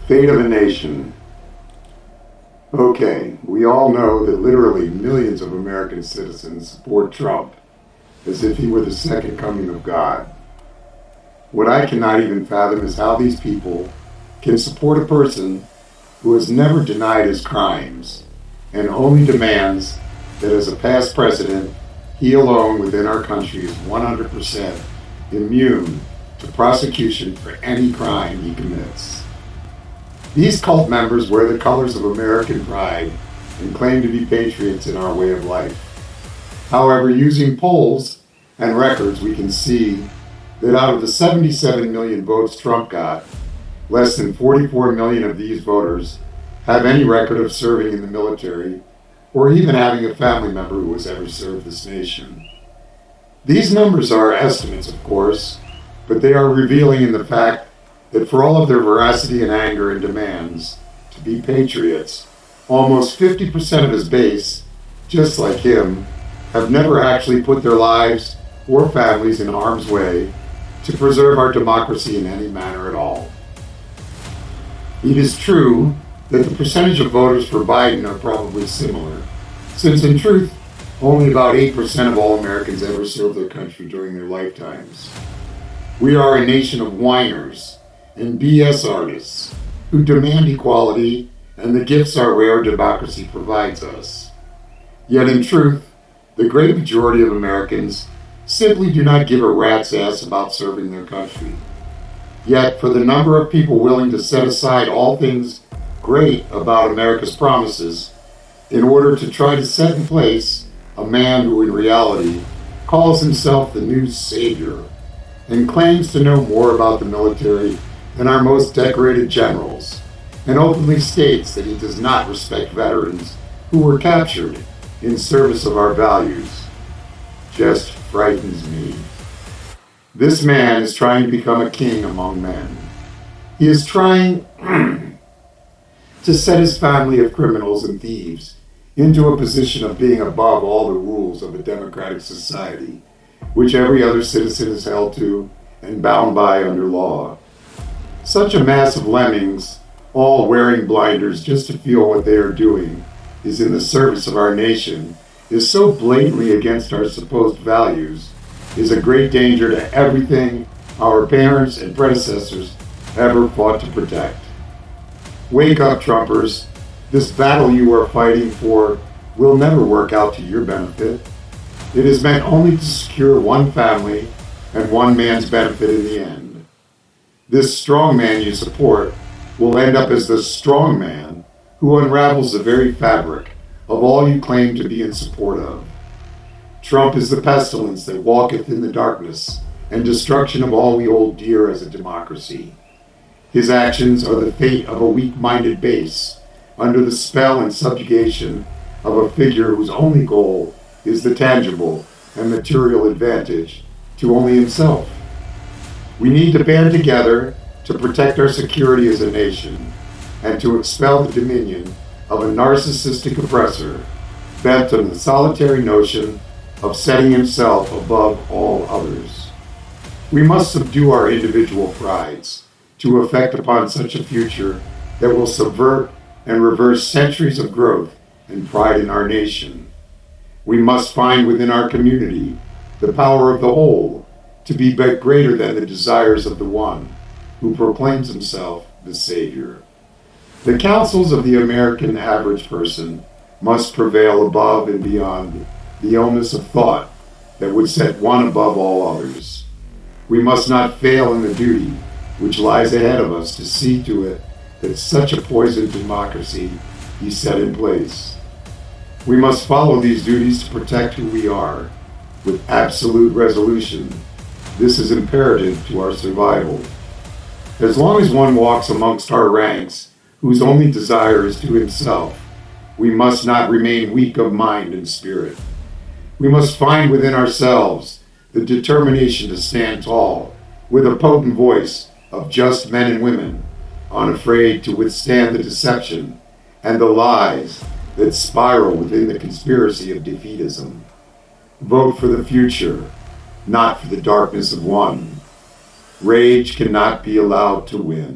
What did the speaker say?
Fate of a nation. Okay, we all know that literally millions of American citizens support Trump as if he were the second coming of God. What I cannot even fathom is how these people can support a person who has never denied his crimes and only demands that as a past president, he alone within our country is 100% immune to prosecution for any crime he commits. These cult members wear the colors of American pride and claim to be patriots in our way of life. However, using polls and records, we can see that out of the 77 million votes Trump got, less than 44 million of these voters have any record of serving in the military or even having a family member who has ever served this nation. These numbers are estimates, of course, but they are revealing in the fact that for all of their veracity and anger and demands to be patriots, almost 50% of his base, just like him, have never actually put their lives or families in harm's way to preserve our democracy in any manner at all. It is true that the percentage of voters for Biden are probably similar, since in truth, only about 8% of all Americans ever served their country during their lifetimes. We are a nation of whiners and BS artists who demand equality and the gifts our rare democracy provides us. Yet in truth, the great majority of Americans simply do not give a rat's ass about serving their country. Yet for the number of people willing to set aside all things great about America's promises in order to try to set in place a man who in reality calls himself the new savior and claims to know more about the military than our most decorated generals, and openly states that he does not respect veterans who were captured in service of our values, just frightens me. This man is trying to become a king among men. He is trying to set his family of criminals and thieves into a position of being above all the rules of a democratic society, which every other citizen is held to and bound by under law. Such a mass of lemmings, all wearing blinders just to feel what they are doing is in the service of our nation, is so blatantly against our supposed values, is a great danger to everything our parents and predecessors ever fought to protect. Wake up, Trumpers. This battle you are fighting for will never work out to your benefit. It is meant only to secure one family and one man's benefit in the end. This strong man you support will end up as the strong man who unravels the very fabric of all you claim to be in support of. Trump is the pestilence that walketh in the darkness and destruction of all we hold dear as a democracy. His actions are the fate of a weak-minded base under the spell and subjugation of a figure whose only goal is the tangible and material advantage to only himself. We need to band together to protect our security as a nation and to expel the dominion of a narcissistic oppressor bent on the solitary notion of setting himself above all others. We must subdue our individual prides to effect upon such a future that will subvert and reverse centuries of growth and pride in our nation. We must find within our community the power of the whole to be but greater than the desires of the one who proclaims himself the Savior. The counsels of the American average person must prevail above and beyond the illness of thought that would set one above all others. We must not fail in the duty which lies ahead of us to see to it that such a poisoned democracy be set in place. We must follow these duties to protect who we are with absolute resolution. This is imperative to our survival. As long as one walks amongst our ranks whose only desire is to himself, we must not remain weak of mind and spirit. We must find within ourselves the determination to stand tall with a potent voice of just men and women, unafraid to withstand the deception and the lies that spiral within the conspiracy of defeatism. Vote for the future, not for the darkness of one. Rage cannot be allowed to win.